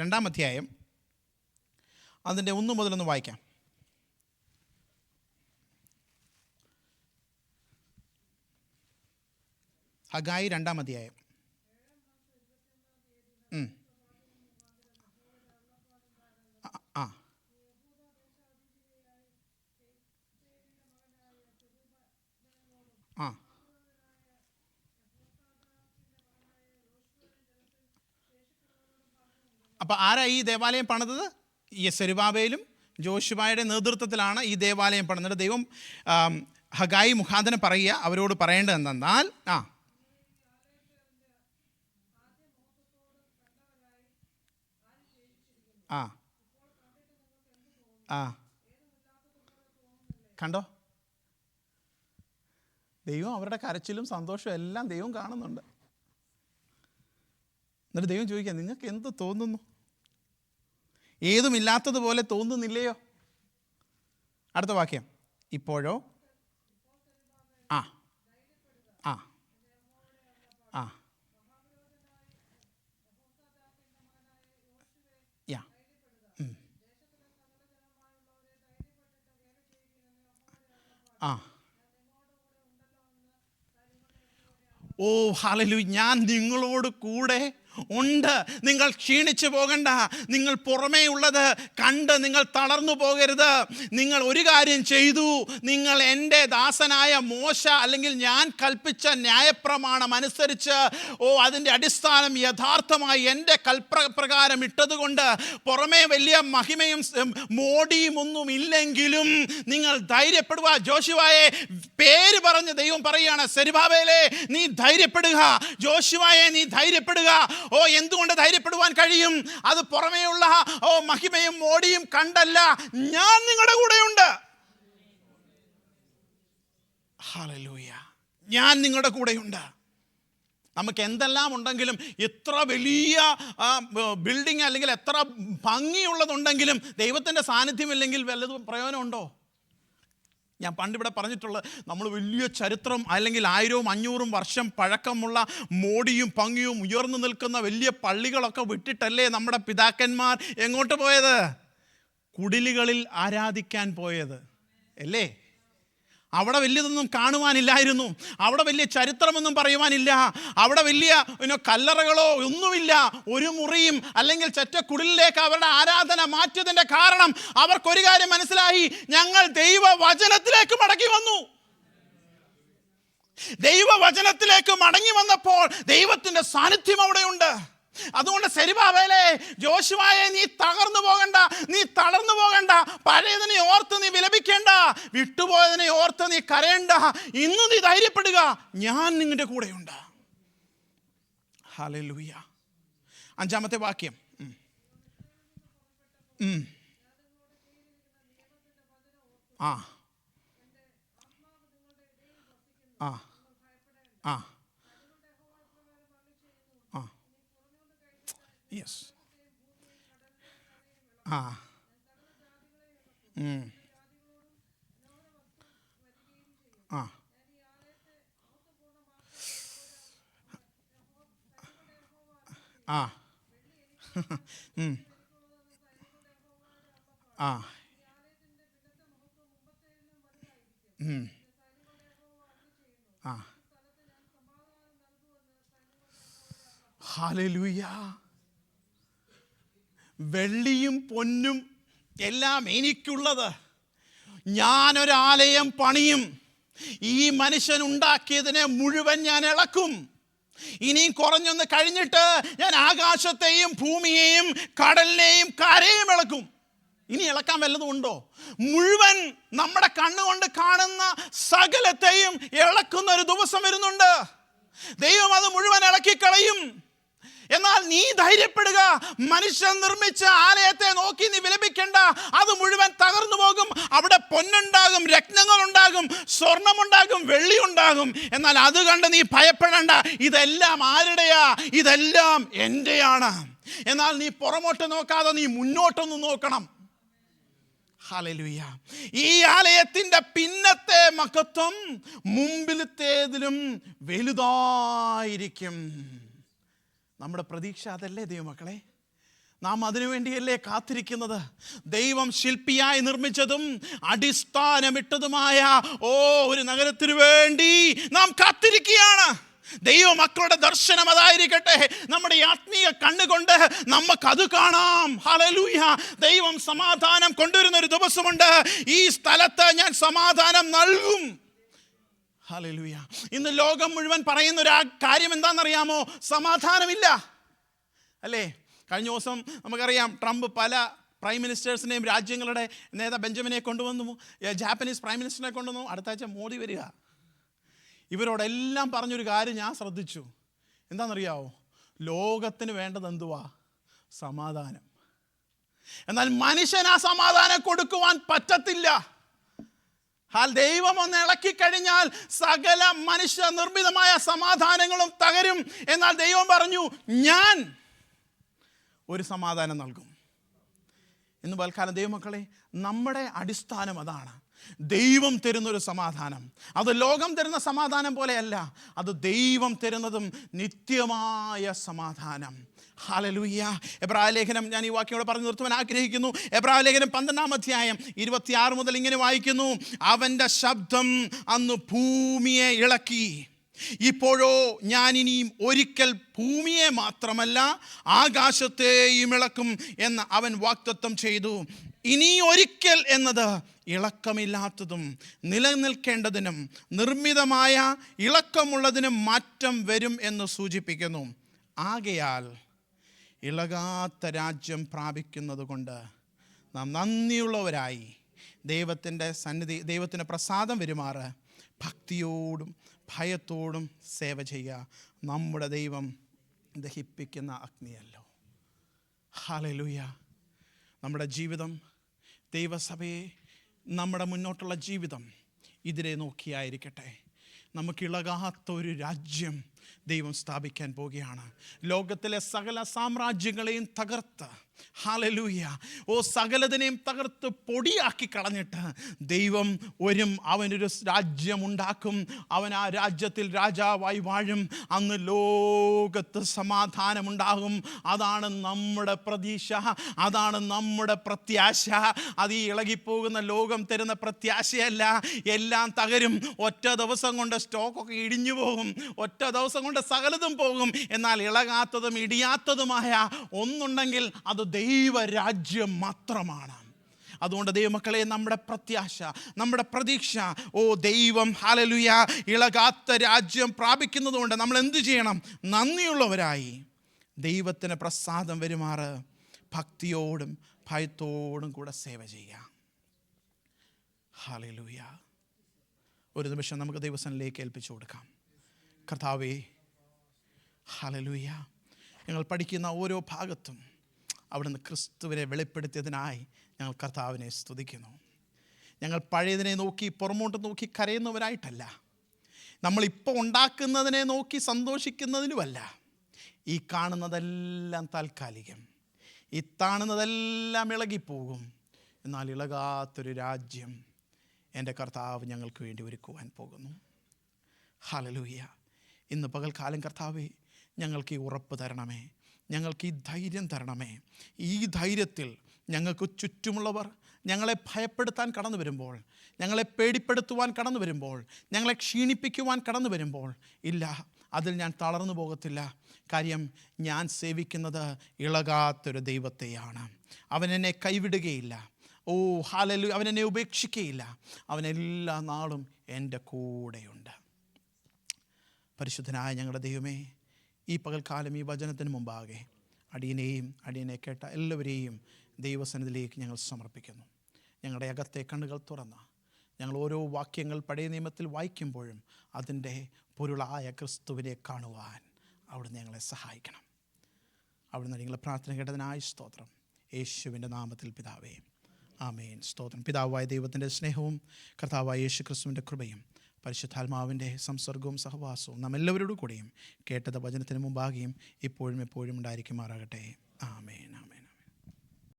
2-ാം അധ്യായം അതിൻ്റെ 1 മുതൽ വായിക്കാം. ഹഗായി 2-ാം അധ്യായം. ആ ആ അപ്പോൾ ആരാ ഈ ദേവാലയം പണിതത്? സെരുബ്ബാബേലും ജോശുവയുടെ നേതൃത്വത്തിലാണ് ഈ ദേവാലയം പണിതത്. ദൈവം ഹഗായി മുഖാന്തരം പറയുക, അവരോട് പറയേണ്ടത് എന്തെന്നാൽ കണ്ടോ, ദൈവം അവരുടെ കരച്ചിലും സന്തോഷവും എല്ലാം ദൈവം കാണുന്നുണ്ട്. എന്നിട്ട് ദൈവം ചോദിക്കുക, നിങ്ങൾക്ക് എന്ത് തോന്നുന്നു? ഏതുമില്ലാത്തതുപോലെ തോന്നുന്നില്ലയോ? അടുത്ത വാക്യം. ഇപ്പോഴോ ആ ആ ആ യാ ആ ഓ ഹല്ലേലൂയ. ഞാൻ നിങ്ങളോട് കൂടെ ഉണ്ട്. നിങ്ങൾ ക്ഷീണിച്ചു പോകണ്ട. നിങ്ങൾ പുറമേ ഉള്ളത് കണ്ട് നിങ്ങൾ തളർന്നു പോകരുത്. നിങ്ങൾ ഒരു കാര്യം ചെയ്തു. നിങ്ങൾ എൻ്റെ ദാസനായ മോശ അല്ലെങ്കിൽ ഞാൻ കൽപ്പിച്ച ന്യായപ്രമാണം അനുസരിച്ച് അതിൻ്റെ അടിസ്ഥാനം യഥാർത്ഥമായി എൻ്റെ കൽപ്രകാരം ഇട്ടതുകൊണ്ട് പുറമേ വലിയ മഹിമയും മോടിയും ഒന്നും ഇല്ലെങ്കിലും നിങ്ങൾ ധൈര്യപ്പെടുക. ജോശുവയെ പേര് പറഞ്ഞ് ദൈവം പറയുകയാണ്, സെരുബ്ബാബേലേ നീ ധൈര്യപ്പെടുക, ജോശുവയെ നീ ധൈര്യപ്പെടുക. എന്തുകൊണ്ട് ധൈര്യപ്പെടുവാൻ കഴിയും? അത് പുറമേയുള്ള മഹിമയും മോടിയും കണ്ടല്ല, ഞാൻ നിങ്ങളുടെ കൂടെയുണ്ട്. ഹല്ലേലൂയ. ഞാൻ നിങ്ങളുടെ കൂടെയുണ്ട്. നമുക്ക് എന്തെല്ലാം ഉണ്ടെങ്കിലും, എത്ര വലിയ ബിൽഡിംഗ് അല്ലെങ്കിൽ എത്ര ഭംഗിയുള്ളതുണ്ടെങ്കിലും ദൈവത്തിൻ്റെ സാന്നിധ്യമില്ലെങ്കിൽ വല്ലതും പ്രയോജനമുണ്ടോ? ഞാൻ പണ്ടിവിടെ പറഞ്ഞിട്ടുള്ളത്, നമ്മൾ വലിയ ചരിത്രം അല്ലെങ്കിൽ 1000-500 വർഷം പഴക്കമുള്ള മോടിയും ഭംഗിയും ഉയർന്നു നിൽക്കുന്ന വലിയ പള്ളികളൊക്കെ വിട്ടിട്ടല്ലേ നമ്മുടെ പിതാക്കന്മാർ എങ്ങോട്ട് പോയത്? കുടിലുകളിൽ ആരാധിക്കാൻ പോയത് അല്ലേ? അവിടെ വലിയതൊന്നും കാണുവാനില്ലായിരുന്നു. അവിടെ വലിയ ചരിത്രമൊന്നും പറയുവാനില്ല. അവിടെ വലിയ കല്ലറകളോ ഒന്നുമില്ല. ഒരു മുറിയും അല്ലെങ്കിൽ ചെറ്റക്കുടിലേക്ക് അവരുടെ ആരാധന മാറ്റിയതിൻ്റെ കാരണം അവർക്കൊരു കാര്യം മനസ്സിലായി: ഞങ്ങൾ ദൈവവചനത്തിലേക്ക് മടങ്ങി വന്നു. ദൈവവചനത്തിലേക്ക് മടങ്ങി വന്നപ്പോൾ ദൈവത്തിൻ്റെ സാന്നിധ്യം അവിടെയുണ്ട്. അതുകൊണ്ട് സെരുബ്ബാബേലേ, യോശുവായെ, നീ തകർന്നു പോകണ്ട, നീ തളർന്നു പോകണ്ട. പഴയതിനെ ഓർത്ത് നീ വിലപിക്കേണ്ട, വിട്ടുപോയതിനെ ഓർത്ത് നീ കരയണ്ട. ഇന്ന് നീ ധൈര്യപ്പെടുക, ഞാൻ നിങ്ങളുടെ കൂടെയുണ്ട്. ഹല്ലേലൂയ. 5-ാമത്തെ വാക്യം. ആ ആ ആ ആ യെസ്. ആ ആ ആ ആ ആ. ഹല്ലേലൂയ. വെള്ളിയും പൊന്നും എല്ലാം എനിക്കുള്ളത്. ഞാനൊരാലയം പണിയും. ഈ മനുഷ്യൻ ഉണ്ടാക്കിയതിനെ മുഴുവൻ ഞാൻ ഇളക്കും. ഇനിയും കുറഞ്ഞൊന്ന് കഴിഞ്ഞിട്ട് ഞാൻ ആകാശത്തെയും ഭൂമിയെയും കടലിനെയും കരയും ഇളക്കും. ഇനി ഇളക്കാൻ വല്ലതും ഉണ്ടോ? മുഴുവൻ നമ്മുടെ കണ്ണുകൊണ്ട് കാണുന്ന സകലത്തെയും ഇളക്കുന്ന ഒരു ദിവസം വരുന്നുണ്ട്. ദൈവം അത് മുഴുവൻ ഇളക്കിക്കളയും. എന്നാൽ നീ ധൈര്യപ്പെടുക. മനുഷ്യൻ നിർമ്മിച്ച ആലയത്തെ നോക്കി നീ വിലപിക്കേണ്ട. അത് മുഴുവൻ തകർന്നു പോകും. അവിടെ പൊന്നുണ്ടാകും, രത്നങ്ങളുണ്ടാകും, സ്വർണമുണ്ടാകും, വെള്ളി ഉണ്ടാകും. എന്നാൽ അത് കണ്ട് നീ ഭയപ്പെടേണ്ട. ഇതെല്ലാം ആരുടെയാ? ഇതെല്ലാം എൻ്റെയാണ്. എന്നാൽ നീ പുറമോട്ട് നോക്കാതെ നീ മുന്നോട്ടൊന്ന് നോക്കണം. ഹല്ലേലൂയ. ഈ ആലയത്തിൻ്റെ പിന്നത്തെ മഹത്വം മുമ്പിലത്തേതിലും വലുതായിരിക്കും. നമ്മുടെ പ്രതീക്ഷ അതല്ലേ ദൈവമക്കളെ? നാം അതിനുവേണ്ടിയല്ലേ കാത്തിരിക്കുന്നത്? ദൈവം ശില്പിയായി നിർമ്മിച്ചതും അടിസ്ഥാനമിട്ടതുമായ ഒരു നഗരത്തിനു വേണ്ടി നാം കാത്തിരിക്കുകയാണ്. ദൈവമക്കളുടെ ദർശനം അതായിരിക്കട്ടെ. നമ്മുടെ ആത്മീയ കണ്ണുകൊണ്ട് നമുക്കത് കാണാം. ഹല്ലേലൂയ. ദൈവം സമാധാനം കൊണ്ടുവരുന്ന ഒരു ദിവസമുണ്ട്. ഈ സ്ഥലത്ത് ഞാൻ സമാധാനം നൽകും. ഹല്ലേലൂയ. ഇന്ന് ലോകം മുഴുവൻ പറയുന്ന ഒരു കാര്യം എന്താണെന്നറിയാമോ? സമാധാനമില്ല, അല്ലേ? കഴിഞ്ഞ ദിവസം നമുക്കറിയാം, ട്രംപ് പല പ്രൈം മിനിസ്റ്റേഴ്സിനെയും രാജ്യങ്ങളുടെ ബെഞ്ചമിനെ കൊണ്ടുവന്നു, ജാപ്പനീസ് പ്രൈം മിനിസ്റ്ററിനെ കൊണ്ടുവന്നു. അടുത്ത ആഴ്ച മോദി വരിക. ഇവരോടെല്ലാം പറഞ്ഞൊരു കാര്യം ഞാൻ ശ്രദ്ധിച്ചു. എന്താണെന്നറിയാവോ? ലോകത്തിന് വേണ്ടത് എന്തുവാ? സമാധാനം. എന്നാൽ മനുഷ്യന് ആ സമാധാനം കൊടുക്കുവാൻ പറ്റത്തില്ല. ദൈവം ഒന്ന് ഇളക്കിക്കഴിഞ്ഞാൽ സകല മനുഷ്യ നിർമ്മിതമായ സമാധാനങ്ങളും തകരും. എന്നാൽ ദൈവം പറഞ്ഞു, ഞാൻ ഒരു സമാധാനം നൽകും. ഇന്ന് പൽക്കാലം ദൈവമക്കളെ, നമ്മുടെ അടിസ്ഥാനം അതാണ്. ദൈവം തരുന്നൊരു സമാധാനം. അത് ലോകം തരുന്ന സമാധാനം പോലെയല്ല. അത് ദൈവം തരുന്നതും നിത്യമായ സമാധാനം. ഹല്ലേലൂയ. എബ്രായ ലേഖനം, ഞാൻ ഈ വാക്യോടെ പറഞ്ഞു നിർത്തുവാൻ ആഗ്രഹിക്കുന്നു. എബ്രായ ലേഖനം 12-ാം അധ്യായം 26 മുതൽ ഇങ്ങനെ വായിക്കുന്നു: അവൻ്റെ ശബ്ദം അന്ന് ഭൂമിയെ ഇളക്കി. ഇപ്പോഴോ ഞാൻ ഇനിയും ഒരിക്കൽ ഭൂമിയെ മാത്രമല്ല ആകാശത്തെയും ഇളക്കും എന്ന് അവൻ വാഗ്ദത്തം ചെയ്തു. ഇനി ഒരിക്കൽ എന്നത് ഇളക്കമില്ലാത്തതും നിലനിൽക്കേണ്ടതിനും നിർമ്മിതമായ ഇളക്കമുള്ളതിനും മാറ്റം വരും എന്ന് സൂചിപ്പിക്കുന്നു. ആകയാൽ ഇളകാത്ത രാജ്യം പ്രാപിക്കുന്നത് കൊണ്ട് നാം നന്ദിയുള്ളവരായി ദൈവത്തിൻ്റെ സന്നിധി, ദൈവത്തിൻ്റെ പ്രസാദം വരുമാറ് ഭക്തിയോടും ഭയത്തോടും സേവ ചെയ്യുക. നമ്മുടെ ദൈവം ദഹിപ്പിക്കുന്ന അഗ്നിയല്ലോ. ഹല്ലേലൂയ. നമ്മുടെ ജീവിതം, ദൈവസഭയെ, നമ്മുടെ മുന്നോട്ടുള്ള ജീവിതം ഇതിനെ നോക്കിയായിരിക്കട്ടെ. നമുക്കിളകാത്ത ഒരു രാജ്യം ദൈവം സ്ഥാപിക്കാൻ പോവുകയാണ്. ലോകത്തിലെ സകല സാമ്രാജ്യങ്ങളെയും തകർത്ത്, ഹല്ലേലൂയ, സകലതിനെയും തകർത്ത് പൊടിയാക്കി കളഞ്ഞിട്ട് ദൈവം അവനൊരു രാജ്യമുണ്ടാക്കും. അവൻ ആ രാജ്യത്തിൽ രാജാവായി വാഴും. അന്ന് ലോകത്ത് സമാധാനമുണ്ടാകും. അതാണ് നമ്മുടെ പ്രതീക്ഷ, അതാണ് നമ്മുടെ പ്രത്യാശ. അത് ഈ ഇളകിപ്പോകുന്ന ലോകം തരുന്ന പ്രത്യാശയല്ല. എല്ലാം തകരും. ഒറ്റ ദിവസം കൊണ്ട് സ്റ്റോക്കൊക്കെ ഇടിഞ്ഞു പോകും. ഒറ്റ ദിവസം കൊണ്ട് സകലതും പോകും. എന്നാൽ ഇളകാത്തതും ഇടിയാത്തതുമായ ഒന്നുണ്ടെങ്കിൽ അത് ദൈവരാജ്യം മാത്രമാണ്. അതുകൊണ്ട് ദൈവമക്കളെ, നമ്മുടെ പ്രത്യാശ, നമ്മുടെ പ്രതീക്ഷ, ദൈവം ഹല്ലേലൂയ ഇളകാത്ത രാജ്യം പ്രാപിക്കുന്നതുകൊണ്ട് നമ്മൾ എന്ത് ചെയ്യണം? നന്ദിയുള്ളവരായി ദൈവത്തിന് പ്രസാദം വരുമാറ് ഭക്തിയോടും ഭയത്തോടും കൂടെ സേവ ചെയ്യാം. ഹല്ലേലൂയ. ഒരു നിമിഷം നമുക്ക് ദൈവസന്നിധിയിലേക്ക് ഏൽപ്പിച്ചു കൊടുക്കാം. കർത്താവേ, ഹല്ലേലൂയ, ഞങ്ങൾ പഠിക്കുന്ന ഓരോ ഭാഗത്തും അവിടുന്ന് ക്രിസ്തുവിനെ വെളിപ്പെടുത്തിയതിനായി ഞങ്ങൾ കർത്താവിനെ സ്തുതിക്കുന്നു. ഞങ്ങൾ പഴയതിനെ നോക്കി പുറമോട്ട് നോക്കി കരയുന്നവരായിട്ടല്ല, നമ്മളിപ്പോൾ ഉണ്ടാക്കുന്നതിനെ നോക്കി സന്തോഷിക്കുന്നതിനുമല്ല. ഈ കാണുന്നതെല്ലാം താൽക്കാലികം, ഈ കാണുന്നതെല്ലാം ഇളകിപ്പോകും. എന്നാൽ ഇളകാത്തൊരു രാജ്യം എൻ്റെ കർത്താവ് ഞങ്ങൾക്ക് വേണ്ടി ഒരുക്കുവാൻ പോകുന്നു. ഹല്ലേലൂയ. ഇന്ന് പകൽക്കാലം കർത്താവേ, ഞങ്ങൾക്ക് ഈ ഉറപ്പ് തരണമേ, ഞങ്ങൾക്ക് ഈ ധൈര്യം തരണമേ. ഈ ധൈര്യത്തിൽ ഞങ്ങൾക്ക് ചുറ്റുമുള്ളവർ ഞങ്ങളെ ഭയപ്പെടുത്താൻ കടന്നു വരുമ്പോൾ, ഞങ്ങളെ പേടിപ്പെടുത്തുവാൻ കടന്നു വരുമ്പോൾ, ഞങ്ങളെ ക്ഷീണിപ്പിക്കുവാൻ കടന്നു വരുമ്പോൾ, ഇല്ല, അതിൽ ഞാൻ തളർന്നു പോകത്തില്ല. കാര്യം ഞാൻ സേവിക്കുന്നത് ഇളകാത്തൊരു ദൈവത്തെയാണ്. അവൻ എന്നെ കൈവിടുകയില്ല. ഹല്ലേലൂയ, അവൻ എന്നെ ഉപേക്ഷിക്കുകയില്ല. അവൻ എല്ലാ നാളും എൻ്റെ കൂടെയുണ്ട്. പരിശുദ്ധനായ ഞങ്ങളുടെ ദൈവമേ, ഈ പകൽക്കാലം ഈ വചനത്തിന് മുമ്പാകെ അടിയനെ കേട്ട എല്ലാവരെയും ദൈവസന്നിധിയിലേക്ക് ഞങ്ങൾ സമർപ്പിക്കുന്നു. ഞങ്ങളുടെ അകത്തെ കണ്ണുകൾ തുറന്ന് ഞങ്ങൾ ഓരോ വാക്യങ്ങൾ പഴയ നിയമത്തിൽ വായിക്കുമ്പോഴും അതിൻ്റെ പൊരുളായ ക്രിസ്തുവിനെ കാണുവാൻ അവിടുന്ന് ഞങ്ങളെ സഹായിക്കണം. അവിടുന്ന് നിങ്ങളെ പ്രാർത്ഥന കേട്ടതിനായി സ്തോത്രം. യേശുവിൻ്റെ നാമത്തിൽ പിതാവേ, ആമേൻ. സ്തോത്രം. പിതാവായ ദൈവത്തിൻ്റെ സ്നേഹവും കർത്താവായ യേശു ക്രിസ്തുവിൻ്റെ കൃപയും പരിശുദ്ധാത്മാവിൻ്റെ സംസർഗവും സഹവാസവും നാം എല്ലാവരോടും കൂടെയും കേട്ടത് വചനത്തിന് മുമ്പാകെയും ഇപ്പോഴും എപ്പോഴും ഉണ്ടായിരിക്കുമാറാകട്ടെ. ആമേൻ, ആമേൻ.